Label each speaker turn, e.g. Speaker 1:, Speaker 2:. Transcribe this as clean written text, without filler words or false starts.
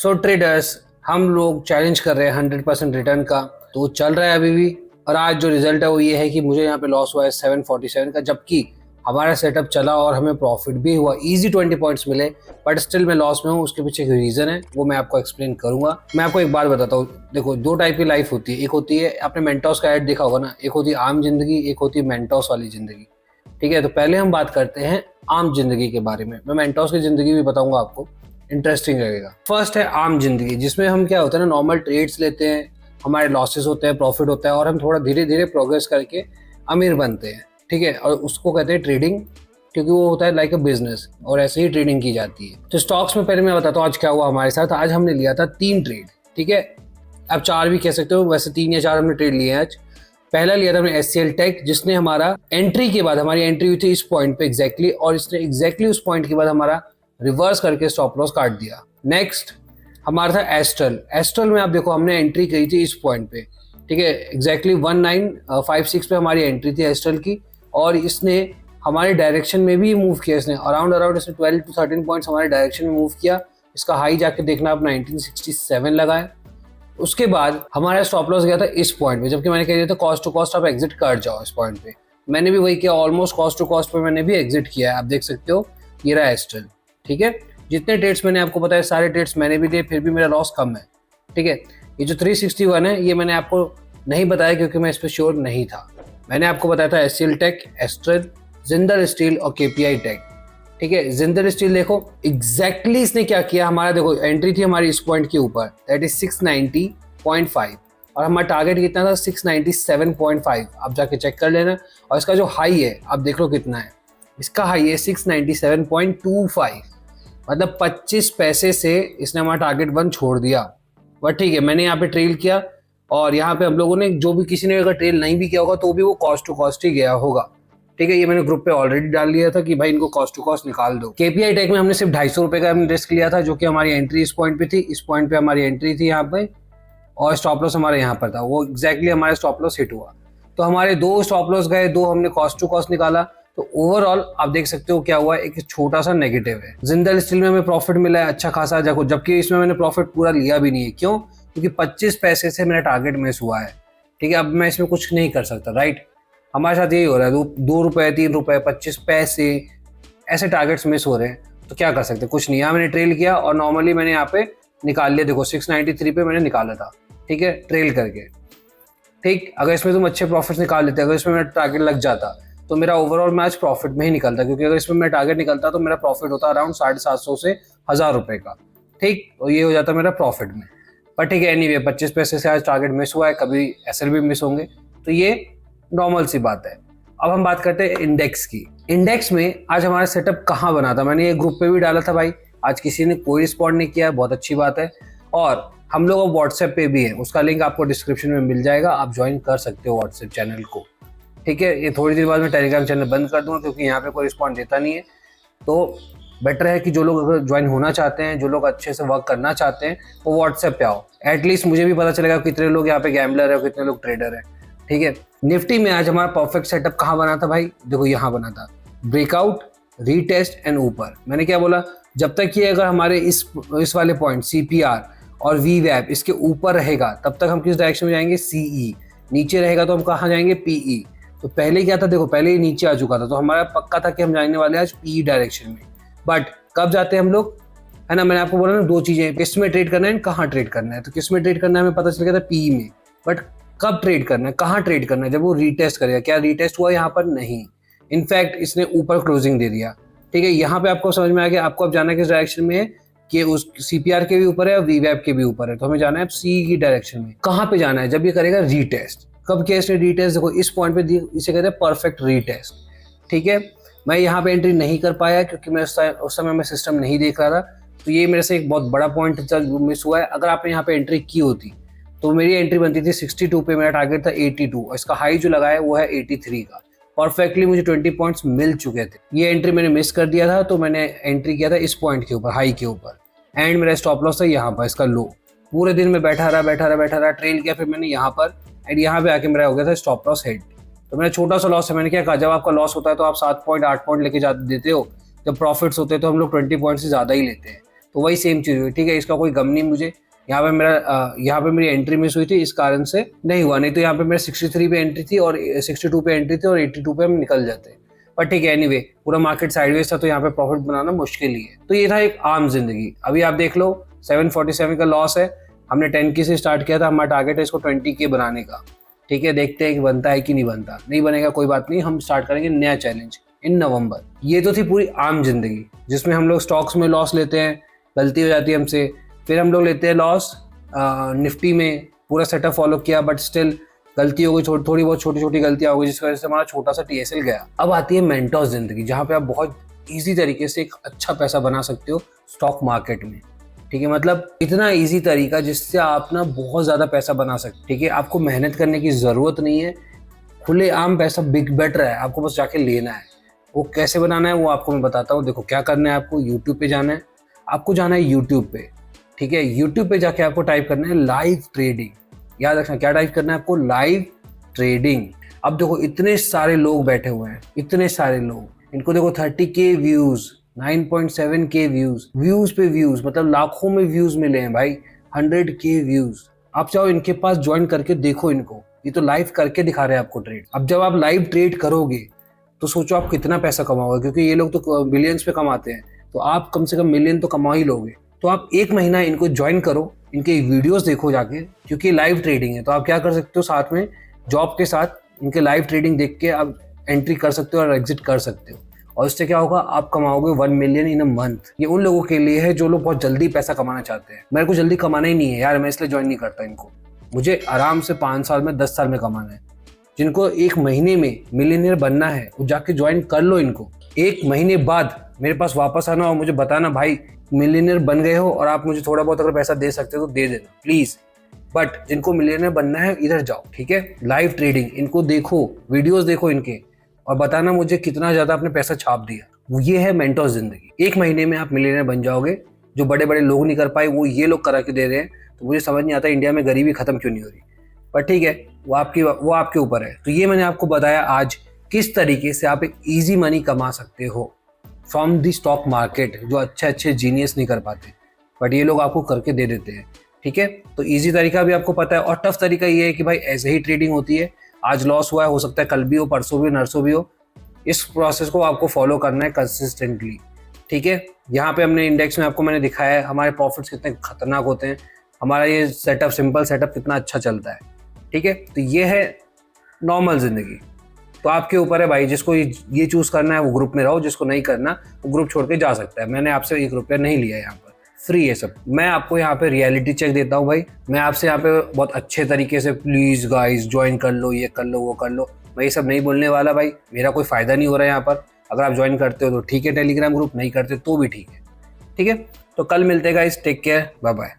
Speaker 1: सो traders, हम लोग challenge कर रहे हैं 100% रिटर्न का, तो चल रहा है अभी भी। और आज जो रिजल्ट है वो ये है कि मुझे यहाँ पे लॉस हुआ है 747 का, जबकि हमारा सेटअप चला और हमें प्रॉफिट भी हुआ, इजी 20 पॉइंट्स मिले, बट स्टिल मैं लॉस में हूँ। उसके पीछे एक रीज़न है, वो मैं आपको एक्सप्लेन करूंगा। मैं आपको एक बात बताता हूँ, देखो दो टाइप की लाइफ होती है। एक होती है, आपने मेंटोस का ऐड देखा होगा ना, एक होती है आम जिंदगी, एक होती है मेंटोस वाली जिंदगी। ठीक है, तो पहले हम बात करते हैं आम जिंदगी के बारे में। मैं मेंटोस की जिंदगी भी बताऊंगा आपको, इंटरेस्टिंग रहेगा। फर्स्ट है आम जिंदगी, जिसमें हम क्या होता है ना, नॉर्मल ट्रेड्स लेते हैं, हमारे लॉसेस होते हैं, प्रॉफिट होता है, और हम थोड़ा धीरे धीरे प्रोग्रेस करके अमीर बनते हैं। ठीक है, और उसको कहते हैं ट्रेडिंग, क्योंकि वो होता है लाइक अ बिजनेस, और ऐसे ही ट्रेडिंग की जाती है। तो स्टॉक्स में पहले मैं बताता हूँ आज क्या हुआ हमारे साथ। आज हमने लिया था 3 ट्रेड, ठीक है, आप 4 भी कह सकते हो, वैसे 3 या 4 हमने ट्रेड लिए हैं आज। पहला लिया था हमने एचसीएल टेक, जिसने हमारा एंट्री के बाद, हमारी एंट्री हुई थी इस पॉइंट पे एग्जैक्टली, और इसने एग्जैक्टली उस पॉइंट के बाद हमारा रिवर्स करके स्टॉप लॉस काट दिया। नेक्स्ट हमारा था एस्ट्रल। एस्ट्रल में आप देखो हमने एंट्री करी थी इस पॉइंट पे, ठीक है, एग्जैक्टली 1956 पे हमारी एंट्री थी एस्ट्रल की, और इसने हमारे डायरेक्शन में भी मूव किया। इसने अराउंड इसने 12 to 13 पॉइंट्स हमारे डायरेक्शन में मूव किया। इसका हाई जाके देखना आप 1967 लगा है। उसके बाद हमारा स्टॉप लॉस गया था इस पॉइंट पे, जबकि मैंने कह दिया था कॉस्ट टू कॉस्ट आप एग्जिट कर जाओ इस पॉइंट पे। मैंने भी वही किया, ऑलमोस्ट कॉस्ट टू कॉस्ट पे मैंने भी एग्जिट किया है। आप देख सकते हो ये रहा एस्ट्रल। ठीक है, जितने ट्रेड्स मैंने आपको बताया सारे ट्रेड्स मैंने भी दिए, फिर भी मेरा लॉस कम है। ठीक है, ये जो 361 है ये मैंने आपको नहीं बताया क्योंकि मैं इस पर श्योर नहीं था। मैंने आपको बताया था HCL tech, Astral, Jindal steel और केपीआई टेक। ठीक है, जिंदल स्टील देखो एग्जैक्टली इसने क्या किया, हमारा देखो एंट्री थी हमारी इस पॉइंट के ऊपर, दैट इज 690.5, और हमारा टारगेट कितना था 697.5। आप जाके चेक कर लेना। और इसका जो हाई है आप देख लो कितना है, इसका हाई है 697.25, मतलब 25 पैसे से इसने हमारा टारगेट 1 छोड़ दिया। बट ठीक है, मैंने यहाँ पे ट्रेल किया, और यहाँ पे हम लोगों ने, जो भी किसी ने अगर ट्रेल नहीं भी किया होगा तो भी वो कॉस्ट टू कॉस्ट ही गया होगा। ठीक है, ये मैंने ग्रुप पे ऑलरेडी डाल दिया था कि भाई इनको कॉस्ट टू कॉस्ट निकाल दो। केपीआई टेक में हमने सिर्फ 250 रुपए का रिस्क लिया था, जो कि हमारी एंट्री इस पॉइंट पे थी, इस पॉइंट पे हमारी एंट्री थी यहाँ पे, और स्टॉप लॉस हमारे यहाँ पर था, वो एग्जैक्टली हमारा स्टॉप लॉस हिट हुआ। तो हमारे 2 स्टॉप लॉस गए, 2 हमने कॉस्ट टू कॉस्ट निकाला। तो ओवरऑल आप देख सकते हो क्या हुआ, एक छोटा सा नेगेटिव है। जिंदल स्टील में हमें प्रॉफिट मिला है अच्छा खासा, जबकि इसमें मैंने प्रॉफिट पूरा लिया भी नहीं है। क्यों? क्योंकि 25 पैसे से मेरा टारगेट मिस हुआ है। ठीक है, अब मैं इसमें कुछ नहीं कर सकता, राइट। हमारे साथ यही हो रहा है, 2 रुपए 3 रुपए 25 पैसे ऐसे टारगेट्स मिस हो रहे हैं, तो क्या कर सकते, कुछ नहीं। यहाँ मैंने ट्रेल किया और नॉर्मली मैंने यहाँ पे निकाल लिया, देखो 693 पे मैंने निकाला था। ठीक है, ट्रेल करके। ठीक, अगर इसमें तुम अच्छे प्रॉफिट्स निकाल लेते, अगर इसमें मेरा टारगेट लग जाता तो मेरा ओवरऑल मैच प्रॉफिट में ही निकलता, क्योंकि अगर इसमें मेरा टारगेट निकलता तो मेरा प्रॉफिट होता अराउंड 750 से 1000 रुपए का। ठीक, और ये हो जाता मेरा प्रॉफिट में। पर ठीक है, एनीवे 25 पैसे से आज टारगेट मिस हुआ है, कभी एसएल भी मिस होंगे, तो ये नॉर्मल सी बात है। अब हम बात करते हैं इंडेक्स की। इंडेक्स में आज हमारा सेटअप कहाँ बना था, मैंने ये ग्रुप पे भी डाला था भाई, आज किसी ने कोई रिस्पॉन्ड नहीं किया, बहुत अच्छी बात है। और हम लोग अब व्हाट्सएप पे भी है, उसका लिंक आपको डिस्क्रिप्शन में मिल जाएगा, आप ज्वाइन कर सकते हो व्हाट्सएप चैनल को। ठीक है, ये थोड़ी देर बाद मैं टेलीग्राम चैनल बंद कर दूंगा, क्योंकि यहाँ पे कोई रिस्पॉन्ड देता नहीं है। तो बेटर है कि जो लोग अगर ज्वाइन होना चाहते हैं, जो लोग अच्छे से वर्क करना चाहते हैं, वो व्हाट्सएप पे आओ। एटलीस्ट मुझे भी पता चलेगा कितने लोग यहाँ पे गैम्बलर है और कितने लोग ट्रेडर है। ठीक है, निफ्टी में आज हमारा परफेक्ट सेटअप कहाँ बना था भाई, देखो यहाँ बना था, ब्रेकआउट, रीटेस्ट एंड ऊपर। मैंने क्या बोला, जब तक ये अगर हमारे इस वाले पॉइंट सीपीआर और वीवैप इसके ऊपर रहेगा, तब तक हम किस डायरेक्शन में जाएंगे, सीई। नीचे रहेगा तो हम कहाँ जाएंगे, पीई। तो पहले क्या था, देखो पहले ही नीचे आ चुका था, तो हमारा पक्का था कि हम जाने वाले आज पीई डायरेक्शन में। बट कब जाते हैं हम लोग, है ना, मैंने आपको बोला ना 2 चीजें, किस में ट्रेड करना है, कहाँ ट्रेड करना है। तो किस में ट्रेड करना है हमें पता चल गया था, पीई में। बट कब ट्रेड करना है, कहाँ ट्रेड करना है, जब वो रीटेस्ट करेगा। क्या रीटेस्ट हुआ यहाँ पर, नहीं, इनफैक्ट इसने ऊपर क्लोजिंग दे दिया। ठीक है, यहाँ पे आपको समझ में आ गया आपको अब जाना किस डायरेक्शन में है, कि उस सीपीआर के भी ऊपर है और वीवैप के भी ऊपर है, तो हमें जाना है सी की डायरेक्शन में। कहाँ पे जाना है, जब ये करेगा रीटेस्ट। कब किया इसने रीटेस्ट, देखो इस पॉइंट पे इसे कहते हैं परफेक्ट रीटेस्ट। ठीक है, मैं यहाँ पे एंट्री नहीं कर पाया क्योंकि मैं उस समय मैं सिस्टम नहीं देख रहा था, तो ये मेरे से एक बहुत बड़ा पॉइंट मिस हुआ है। अगर आपने यहाँ पे एंट्री की होती तो मेरी एंट्री बनती थी 62 पे, मेरा टारगेट था 82, और इसका हाई जो लगा है वो है 83 का। परफेक्टली मुझे 20 पॉइंट्स मिल चुके थे। ये एंट्री मैंने मिस कर दिया था, तो मैंने एंट्री किया था इस पॉइंट के ऊपर, हाई के ऊपर, एंड मेरा स्टॉप लॉस था यहाँ पर, इसका लो। पूरे दिन में बैठा रहा, ट्रेल किया, फिर मैंने यहाँ पर एंड यहाँ पे आके मेरा हो गया था स्टॉप लॉस हिट। तो मेरा छोटा सा लॉस है। मैंने क्या कहा, जब आपका लॉस होता है तो आप 7 पॉइंट 8 पॉइंट लेके देते हो, जब प्रॉफिट्स होते हैं तो हम लोग 20 पॉइंट से ज़्यादा ही लेते हैं। तो वही सेम चीज़ हुई, ठीक है, इसका कोई गम नहीं मुझे। यहाँ पे मेरी एंट्री मिस हुई थी, इस कारण से नहीं हुआ, नहीं तो यहाँ पे मेरे 63 पे एंट्री थी और 62 पे एंट्री थी और 82 पे हम निकल जाते। पर ठीक है, एनीवे पूरा मार्केट साइडवेज था तो यहाँ पे प्रॉफिट बनाना मुश्किल ही है। तो ये था एक आम जिंदगी। अभी आप देख लो 747 का लॉस है, हमने 10K से स्टार्ट किया था, हमारा टारगेट है इसको 20K बनाने का। ठीक है, देखते हैं कि बनता है कि नहीं बनता। नहीं बनेगा कोई बात नहीं, हम स्टार्ट करेंगे नया चैलेंज इन नवंबर। ये तो थी पूरी आम जिंदगी जिसमें हम लोग स्टॉक्स में लॉस लेते हैं, गलती हो जाती है हमसे। फिर हम लोग लेते हैं लॉस निफ्टी में, पूरा सेटअप फॉलो किया बट स्टिल गलती हो गई, थोड़ी बहुत छोटी छोटी गलतियां हो गई जिसकी वजह से हमारा छोटा सा TSL गया। अब आती है मेंटोस जिंदगी, जहाँ पे आप बहुत ईजी तरीके से एक अच्छा पैसा बना सकते हो स्टॉक मार्केट में। ठीक है, मतलब इतना इजी तरीका जिससे आप ना बहुत ज़्यादा पैसा बना सकते। ठीक है, आपको मेहनत करने की ज़रूरत नहीं है, खुलेआम पैसा बिग बेटर है, आपको बस जाके लेना है। वो कैसे बनाना है वो आपको मैं बताता हूँ। देखो क्या करना है, आपको यूट्यूब पे जाना है, आपको जाना है यूट्यूब पे। ठीक है, यूट्यूब पे जाके आपको टाइप करना है लाइव ट्रेडिंग। याद रखना क्या टाइप करना है आपको, लाइव ट्रेडिंग। अब देखो इतने सारे लोग बैठे हुए हैं, इतने सारे लोग, इनको देखो 30K व्यूज, 9.7K व्यूज पे व्यूज, मतलब लाखों में व्यूज मिले हैं भाई, 100K व्यूज। आप चाहो इनके पास ज्वाइन करके देखो इनको, ये तो लाइव करके दिखा रहे हैं आपको ट्रेड। अब जब आप लाइव ट्रेड करोगे तो सोचो आप कितना पैसा कमाओगे, क्योंकि ये लोग तो बिलियंस पे कमाते हैं, तो आप कम से कम मिलियन तो कमा ही लोगे। तो आप एक महीना इनको ज्वाइन करो, इनके वीडियोस देखो जाके, क्योंकि लाइव ट्रेडिंग है। तो आप क्या कर सकते हो, साथ में जॉब के साथ इनके लाइव ट्रेडिंग देख के आप एंट्री कर सकते हो और एग्जिट कर सकते हो, और इससे क्या होगा, आप कमाओगे 1 मिलियन इन अ मंथ। ये उन लोगों के लिए है जो लोग बहुत जल्दी पैसा कमाना चाहते हैं। मेरे को जल्दी कमाना ही नहीं है यार, मैं इसलिए ज्वाइन नहीं करता इनको। मुझे आराम से 5 साल में 10 साल में कमाना है। जिनको एक महीने में मिलियनियर बनना है वो जाके ज्वाइन कर लो इनको। एक महीने बाद मेरे पास वापस आना और मुझे बताना भाई मिलियनियर बन गए हो और आप मुझे थोड़ा बहुत अगर पैसा दे सकते हो तो दे देना प्लीज। बट जिनको मिलियनियर बनना है इधर जाओ, ठीक है, लाइव ट्रेडिंग इनको देखो, वीडियोस देखो इनके, और बताना मुझे कितना ज्यादा आपने पैसा छाप दिया। वो ये है मेंटोस जिंदगी। एक महीने में आप मिलियनियर बन जाओगे। जो बड़े बड़े लोग नहीं कर पाए वो ये लोग करा के दे रहे हैं। तो मुझे समझ नहीं आता इंडिया में गरीबी खत्म क्यों नहीं हो रही, पर ठीक है, वो आपके ऊपर है। तो ये मैंने आपको बताया आज किस तरीके से आप एक इजी मनी कमा सकते हो फ्रॉम दी स्टॉक मार्केट, जो अच्छे अच्छे जीनियस नहीं कर पाते बट ये लोग आपको करके दे देते हैं। ठीक है, तो इजी तरीका भी आपको पता है, और टफ तरीका ये है कि भाई ऐसे ही ट्रेडिंग होती है, आज लॉस हुआ है, हो सकता है कल भी हो, परसों भी, नरसों भी हो। इस प्रोसेस को आपको फॉलो करना है कंसिस्टेंटली। ठीक है, यहाँ पे हमने इंडेक्स में आपको मैंने दिखाया है हमारे प्रॉफिट्स कितने खतरनाक होते हैं, हमारा ये सेटअप, सिंपल सेटअप कितना अच्छा चलता है। ठीक है, तो ये है नॉर्मल जिंदगी। तो आपके ऊपर है भाई, जिसको ये चूज करना है वो ग्रुप में रहो, जिसको नहीं करना वो ग्रुप छोड़ के जा सकता है। मैंने आपसे 1 रुपया नहीं लिया, यहाँ पर फ्री है सब। मैं आपको यहाँ पे रियलिटी चेक देता हूँ भाई। मैं आपसे यहाँ पे बहुत अच्छे तरीके से प्लीज गाइस ज्वाइन कर लो, ये कर लो, वो कर लो, मैं ये सब नहीं बोलने वाला भाई। मेरा कोई फायदा नहीं हो रहा है यहाँ पर। अगर आप ज्वाइन करते हो तो ठीक है टेलीग्राम ग्रुप, नहीं करते तो भी ठीक है। ठीक है, तो कल मिलते हैं guys, take care, bye bye.